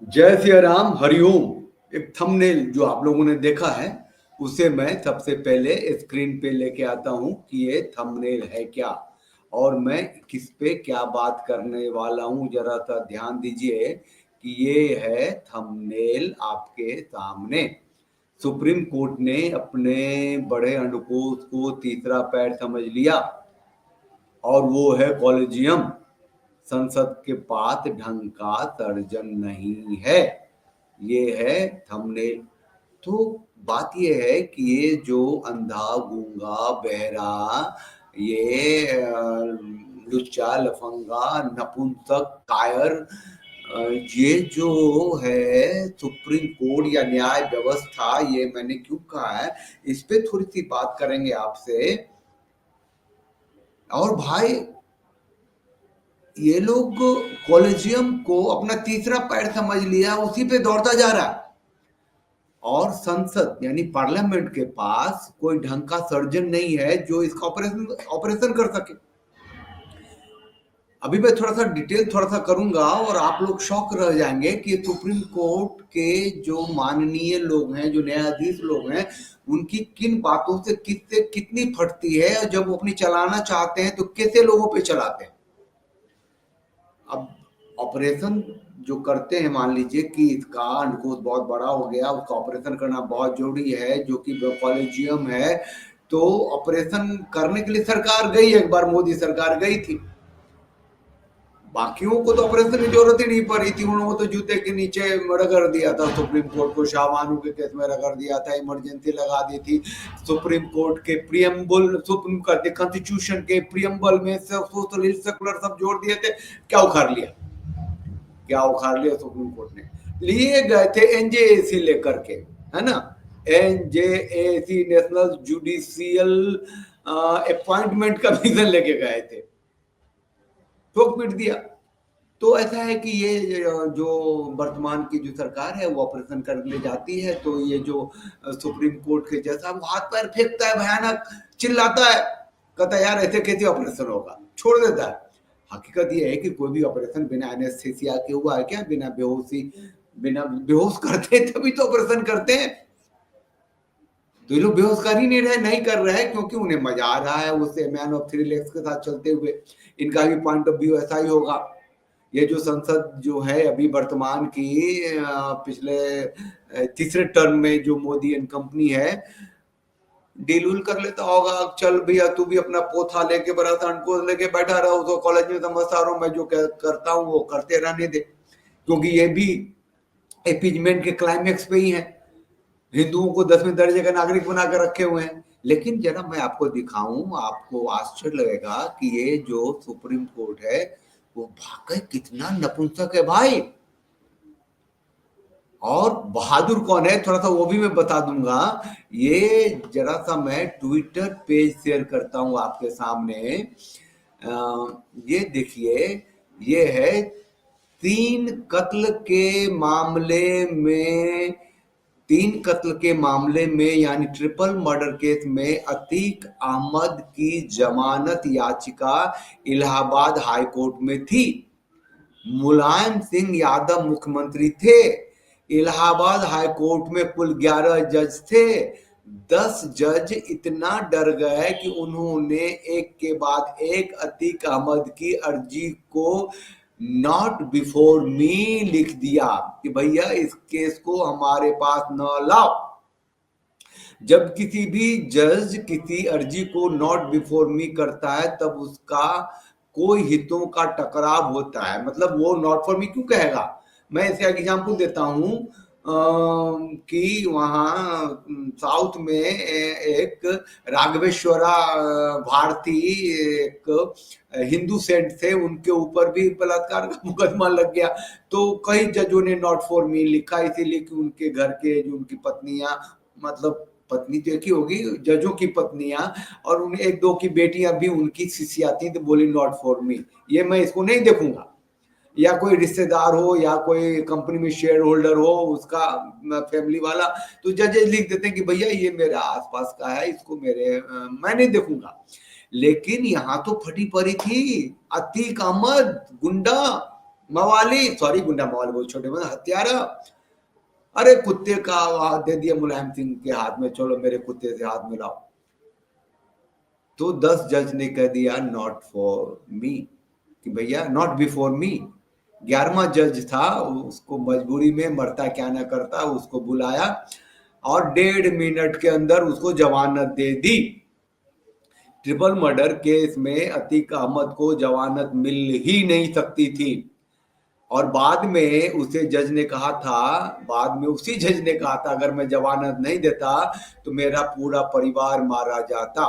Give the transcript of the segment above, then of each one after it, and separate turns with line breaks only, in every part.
जय सिया राम, हरिओम। एक थंबनेल जो आप लोगों ने देखा है उसे मैं सबसे पहले स्क्रीन पे लेके आता हूं कि ये थंबनेल है क्या और मैं किस पे क्या बात करने वाला हूं। जरा सा ध्यान दीजिए कि ये है थंबनेल आपके सामने। सुप्रीम कोर्ट ने अपने बड़े अंडकोश को तीसरा पैर समझ लिया और वो है कॉलेजियम। संसद के पास ढंग का सर्जन नहीं है। ये है थंबनेल। तो बात ये है कि ये जो अंधा गूंगा बहरा ये लुच्चा लफंगा नपुंसक कायर ये जो है सुप्रीम कोर्ट या न्याय व्यवस्था, ये मैंने क्यों कहा है, इस पे थोड़ी सी बात करेंगे आपसे। और भाई ये लोग कॉलेजियम को अपना तीसरा पैर समझ लिया, उसी पे दौड़ता जा रहा है। और संसद यानी पार्लियामेंट के पास कोई ढंग का सर्जन नहीं है जो इसका ऑपरेशन ऑपरेशन कर सके। अभी मैं थोड़ा सा डिटेल थोड़ा सा करूंगा और आप लोग शॉक रह जाएंगे कि सुप्रीम कोर्ट के जो माननीय लोग हैं, जो न्यायाधीश लोग हैं, उनकी किन बातों से किससे कितनी फटती है और जब वो अपनी चलाना चाहते हैं तो कैसे लोगों पे चलाते हैं। अब ऑपरेशन जो करते हैं, मान लीजिए कि इसका अंडकोश बहुत बड़ा हो गया, उसका ऑपरेशन करना बहुत जरूरी है, जो कि कॉलेजियम है। तो ऑपरेशन करने के लिए सरकार गई, एक बार मोदी सरकार गई थी। बाकियों को तो ऑपरेशन की जरूरत ही नहीं पड़ी थी, उन्होंने तो जूते के नीचे रगड़ दिया था। सुप्रीम कोर्ट को शाहबानू के केस में रगड़ दिया था, इमरजेंसी लगा दी थी। सुप्रीम कोर्ट के प्रियम्बल, सुप्रीम कोर्ट के कॉन्स्टिट्यूशन के प्रियम्बल में सब सोशलिस्ट सेकुलर सब जोड़ दिए थे। क्या उखाड़ लिया, क्या उखाड़ लिया सुप्रीम कोर्ट ने? लिए गए थे एनजेएसी लेकर के, है ना। NJAC national judicial appointment commission लेके गए थे, ठोक पीट दिया। तो ऐसा है कि ये जो वर्तमान की जो सरकार है वो ऑपरेशन करने जाती है तो ये जो सुप्रीम कोर्ट के जैसा वो हाथ पैर फेंकता है, भयानक चिल्लाता है, कहता है यार ऐसे कैसे ऑपरेशन होगा, छोड़ देता है। हकीकत ये है कि कोई भी ऑपरेशन बिना एनेस्थीसिया के हुआ है क्या? बिना बेहोशी, बिना बेहोश करते तभी तो ऑपरेशन करते हैं। तो ये लोग बेहोश कर ही नहीं रहे, नहीं कर रहे हैं क्योंकि उन्हें मजा आ रहा है उससे, मैन ऑफ थ्री लेग्स के साथ चलते हुए। इनका भी पॉइंट ऑफ व्यू ऐसा ही होगा। ये जो संसद जो है अभी वर्तमान की पिछले तीसरे टर्म में जो मोदी एंड कंपनी है, डील उल कर लेता होगा, चल भैया तू भी अपना पोथा लेके बड़ा सा अंडकोश लेके बैठा रहा, तो कॉलेज में समझता रहा मैं जो करता हूँ वो करते रहने दे, क्योंकि ये भी एपीजमेंट के क्लाइमेक्स पे ही है। हिंदुओं को 10वें दर्जे का नागरिक बनाकर रखे हुए हैं। लेकिन जरा मैं आपको दिखाऊं, आपको आश्चर्य लगेगा कि ये जो सुप्रीम कोर्ट है वो वाकई कितना नपुंसक है भाई। और बहादुर कौन है थोड़ा सा वो भी मैं बता दूंगा। ये जरा सा मैं ट्विटर पेज शेयर करता हूं आपके सामने। ये देखिए, ये है तीन कत्ल के मामले में, तीन कत्ल के मामले में यानी ट्रिपल मर्डर केस में अतीक अहमद की जमानत याचिका इलाहाबाद हाई कोर्ट में थी। मुलायम सिंह यादव मुख्यमंत्री थे। इलाहाबाद हाई कोर्ट में कुल 11 जज थे। 10 जज इतना डर गए कि उन्होंने एक के बाद एक अतीक अहमद की अर्जी को नॉट बिफोर मी लिख दिया कि भैया इस केस को हमारे पास न लाओ। जब किसी भी जज किसी अर्जी को नॉट बिफोर मी करता है तब उसका कोई हितों का टकराव होता है। मतलब वो नॉट फॉर मी क्यों कहेगा? मैं इसका एग्जांपल देता हूं कि वहाँ साउथ में एक राघवेश्वरा भारती एक हिंदू सेंट थे, उनके ऊपर भी बलात्कार का मुकदमा लग गया। तो कई जजों ने नॉट फॉर मी लिखा, इसीलिए कि उनके घर के जो उनकी पत्नियां, मतलब पत्नी तो एक ही होगी, जजों की पत्नियां और उन एक दो की बेटियां भी उनकी शिष्या थी, तो बोली नॉट फॉर मी। ये मैं इसको नहीं देखूंगा। या कोई रिश्तेदार हो या कोई कंपनी में शेयर होल्डर हो उसका फैमिली वाला, तो जजेज लिख देते हैं कि भैया ये मेरे आसपास का है, इसको मैं नहीं देखूंगा। लेकिन यहाँ तो फटी पड़ी थी अतीक अहमद गुंडा, मवाली, सॉरी गुंडा मवाली बहुत छोटे मतलब हत्यारा। अरे कुत्ते का हाथ दे दिया मुलायम सिंह के हाथ में, चलो मेरे कुत्ते से हाथ मिलाओ। तो 10 जज ने कह दिया नॉट फॉर मी, कि भैया नॉट बिफोर मी। 11वां जज था, उसको मजबूरी में मरता क्या ना करता, उसको बुलाया और 1.5 मिनट के अंदर उसको जमानत दे दी। ट्रिपल मर्डर केस में अतीक अहमद को जमानत मिल ही नहीं सकती थी। और बाद में उसे जज ने कहा था, बाद में उसी जज ने कहा था अगर मैं जमानत नहीं देता तो मेरा पूरा परिवार मारा जाता।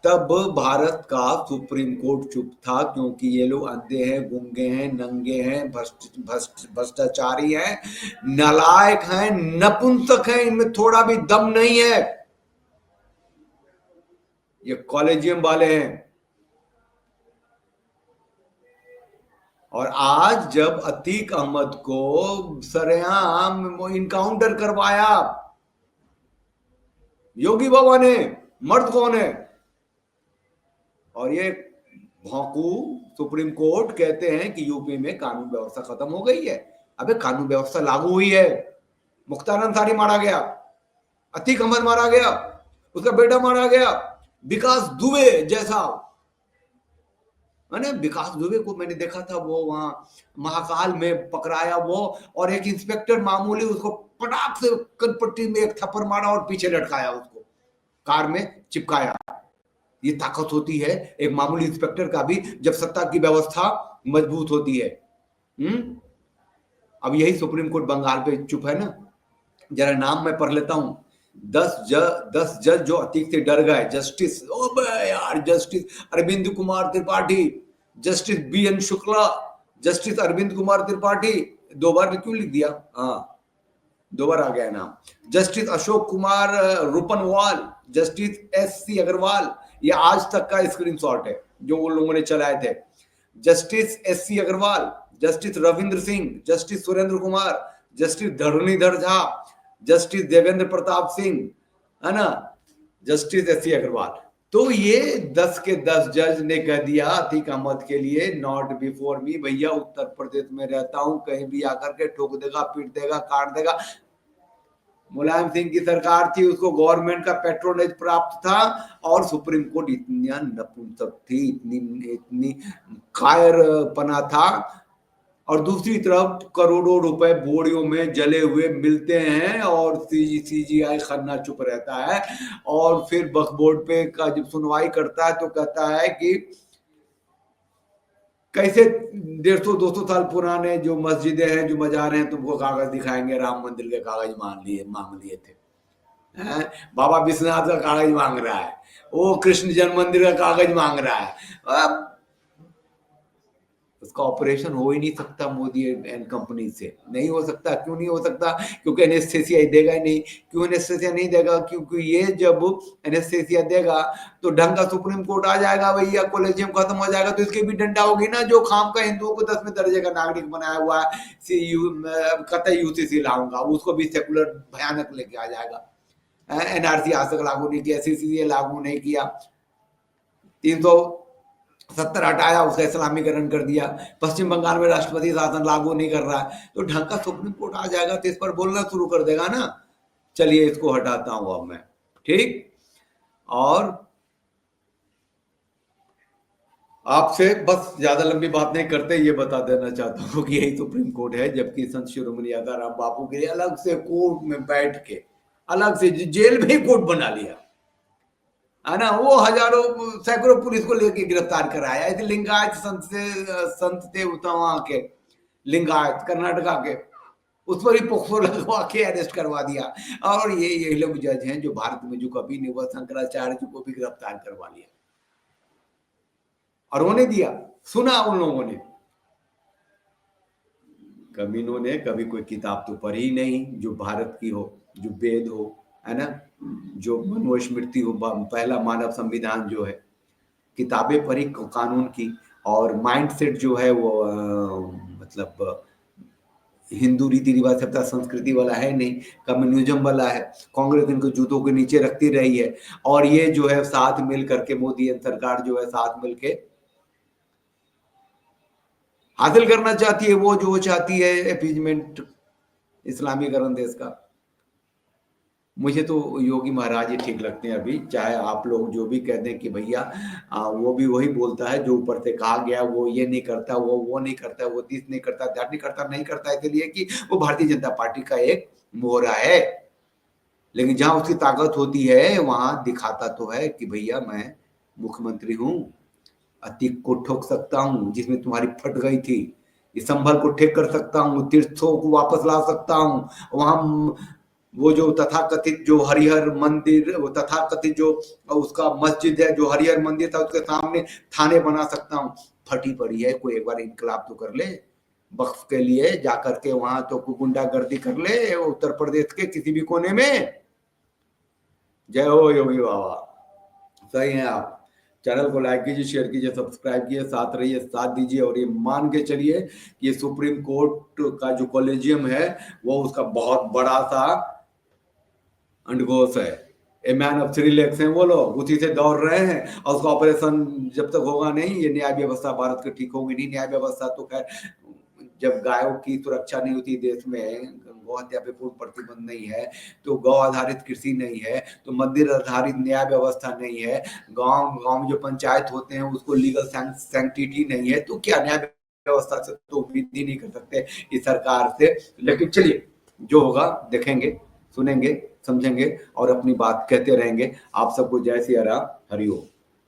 तब भारत का सुप्रीम कोर्ट चुप था, क्योंकि ये लोग अंधे हैं, गूंगे हैं, नंगे हैं, भ्रष्टाचारी हैं, नालायक हैं, नपुंसक हैं, इनमें थोड़ा भी दम नहीं है। ये कॉलेजियम वाले हैं। और आज जब अतीक अहमद को सरेआम इनकाउंटर करवाया योगी बाबा ने, मर्द कौन है? और ये भौंकू सुप्रीम कोर्ट कहते हैं कि यूपी में कानून व्यवस्था खत्म हो गई है। अबे कानून व्यवस्था लागू हुई है। मुख्तार अंसारी मारा गया, अतीक अहमद मारा गया, उसका बेटा मारा गया, विकास दुबे जैसा। मैंने विकास दुबे को मैंने देखा था, वो वहां महाकाल में पकड़ाया वो, और एक इंस्पेक्टर मामूली उसको पटाख से कनपट्टी में एक थप्पड़ मारा और पीछे लटकाया, उसको कार में चिपकाया। ये ताकत होती है एक मामूली इंस्पेक्टर का भी, जब सत्ता की व्यवस्था मजबूत होती है। अब यही सुप्रीम कोर्ट बंगाल पे चुप है ना। जरा नाम मैं पढ़ लेता हूं। 10 जज जो अतीक से डर गए। जस्टिस, ओ यार, justice Arvind Kumar Tripathi, justice B N Shukla, justice Arvind Kumar Tripathi. 2 बार क्यों लिख दिया? हाँ, 2 बार आ गया नाम। Justice Ashok Kumar Rupanwal, justice S C Agarwal, ये आज तक का स्क्रीनशॉट है जो उन लोगों ने चलाए थे। Justice S C Agarwal, justice Ravindra Singh, justice Surendra Kumar, justice Dharanidhar Jha, justice Devendra Pratap Singh, है ना, जस्टिस एस सी अग्रवाल। तो ये 10 के 10 जज ने कह दिया अतीक अहमद के लिए नॉट बिफोर मी। भैया उत्तर प्रदेश में रहता हूं, कहीं भी आकर के ठोक देगा, पीट देगा, काट देगा। मुलायम सिंह की सरकार थी, उसको गवर्नमेंट का पेट्रोनेज प्राप्त था, और सुप्रीम कोर्ट इतनी नपुंसक थी, इतनी इतनी कायरपना था। और दूसरी तरफ करोड़ों रुपए बोरियों में जले हुए मिलते हैं, और सीजीआई खन्ना चुप रहता है। और फिर वक्फ बोर्ड पे का जब सुनवाई करता है तो कहता है कि कैसे 150-200 साल पुराने जो मस्जिदें हैं, जो मजार हैं, तुमको कागज दिखाएंगे, राम मंदिर के कागज मांग लिए थे। बाबा विश्वनाथ का कागज मांग रहा है, वो कृष्ण जन्म मंदिर का कागज मांग रहा है। अब उसका ऑपरेशन हो ही नहीं सकता मोदी एंड कंपनी से, नहीं हो सकता। क्यों नहीं हो सकता? क्योंकि एनेस्थेसिया देगा ही नहीं। क्यों एनेस्थेसिया नहीं देगा? क्योंकि ये जब एनेस्थेसिया देगा तो ढंग का सुप्रीम कोर्ट आ जाएगा भैया, कॉलेजियम खत्म हो जाएगा, तो इसकी भी डंडा होगी ना। जो खाम का हिंदुओं को 10वें दर्जे का नागरिक बनाया हुआ है, कतई यूसीसी लाऊंगा, उसको भी सेकुलर भयानक लेके आ जाएगा। एनआरसी आज तक लागू नहीं किया, सीसीए लागू नहीं किया, 370 हटाया, उसका इस्लामीकरण कर दिया, पश्चिम बंगाल में राष्ट्रपति शासन लागू नहीं कर रहा है, तो ढंग का सुप्रीम कोर्ट आ जाएगा तो इस पर बोलना शुरू कर देगा ना। चलिए इसको हटाता हूं अब मैं, ठीक। और आपसे बस ज्यादा लंबी बात नहीं करते, ये बता देना चाहता हूँ कि यही सुप्रीम कोर्ट है, जबकि संत शिरोमणि आदाराम बापू के लिए अलग से कोर्ट में बैठ के, अलग से जेल में ही कोर्ट बना लिया, है ना। वो हजारों सैकड़ों पुलिस को लेके गिरफ्तार कराया। ऐसे लिंगायत संत थे वहां के, लिंगायत कर्नाटका के, उस पर ही पोक्सो लगवा के अरेस्ट करवा दिया। और ये लोग जज हैं जो भारत में जो कभी नहीं हुआ, शंकराचार्य जी को भी गिरफ्तार करवा लिया, और उन्होंने दिया, सुना उन लोगों ने। कभी इन्होंने कभी कोई किताब तो पढ़ी नहीं जो भारत की हो, जो वेद हो, है ना, जो मनुस्मृति हो, पहला मानव संविधान जो है। किताबें पढ़ी कानून की, और माइंडसेट जो है वो मतलब हिंदू रीति रिवाज सभ्यता संस्कृति वाला है नहीं, कम्युनिज्म वाला है। कांग्रेस इनको जूतों के नीचे रखती रही है, और ये जो है साथ मिल करके मोदी सरकार जो है साथ मिल के हासिल करना चाहती है वो, जो चाहती है अपीजमेंट, इस्लामीकरण देश का। मुझे तो योगी महाराज ही ठीक लगते हैं अभी, चाहे आप लोग जो भी कह दें कि भैया वो भी वही बोलता है जो ऊपर से कहा गया, वो ये नहीं करता, वो नहीं करता, वो दिस नहीं करता, दैट नहीं करता, इसलिए कि वो भारतीय जनता पार्टी का एक मोहरा है। लेकिन जहां उसकी ताकत होती है वहां दिखाता तो है कि भैया मैं मुख्यमंत्री हूं, अतीक को ठोक सकता हूं जिसमें तुम्हारी फट गई थी, इस संभल को ठीक कर सकता हूं, तीर्थों को वापस ला सकता हूं, वहां वो जो तथाकथित जो हरिहर मंदिर, वो तथाकथित जो उसका मस्जिद है, जो हरिहर मंदिर था, उसके सामने थाने बना सकता हूँ। फटी पड़ी है, कोई एक बार इनकलाब तो कर ले वक्फ के लिए, जाकर के वहां तो गुंडागर्दी कर ले उत्तर प्रदेश के किसी भी कोने में। जय हो योगी बाबा। सही है आप। चैनल को लाइक कीजिए, शेयर कीजिए, सब्सक्राइब कीजिए, साथ रहिए, साथ दीजिए, और ये मान के चलिए कि ये सुप्रीम कोर्ट का जो कॉलेजियम है वो उसका बहुत बड़ा सा अंडकोश है। A man of three legs हैं वो लोग, उसी से दौड़ रहे हैं, और उसका ऑपरेशन जब तक होगा नहीं, ये न्याय व्यवस्था भारत की ठीक होगी नहीं। न्याय व्यवस्था तो खैर, जब गायों की सुरक्षा नहीं होती देश में, गौ हत्या पे पूर्ण प्रतिबंध नहीं है, तो गौ आधारित कृषि नहीं है, तो मंदिर आधारित न्याय व्यवस्था नहीं है, गांव गांव में जो पंचायत होते हैं उसको लीगल सैंक्टिटी नहीं है, तो क्या न्याय व्यवस्था से तो उम्मीद ही नहीं कर सकते इस सरकार से। लेकिन चलिए, जो होगा देखेंगे, सुनेंगे, समझेंगे और अपनी बात कहते रहेंगे। आप सबको जय सिया राम, हरि ओम।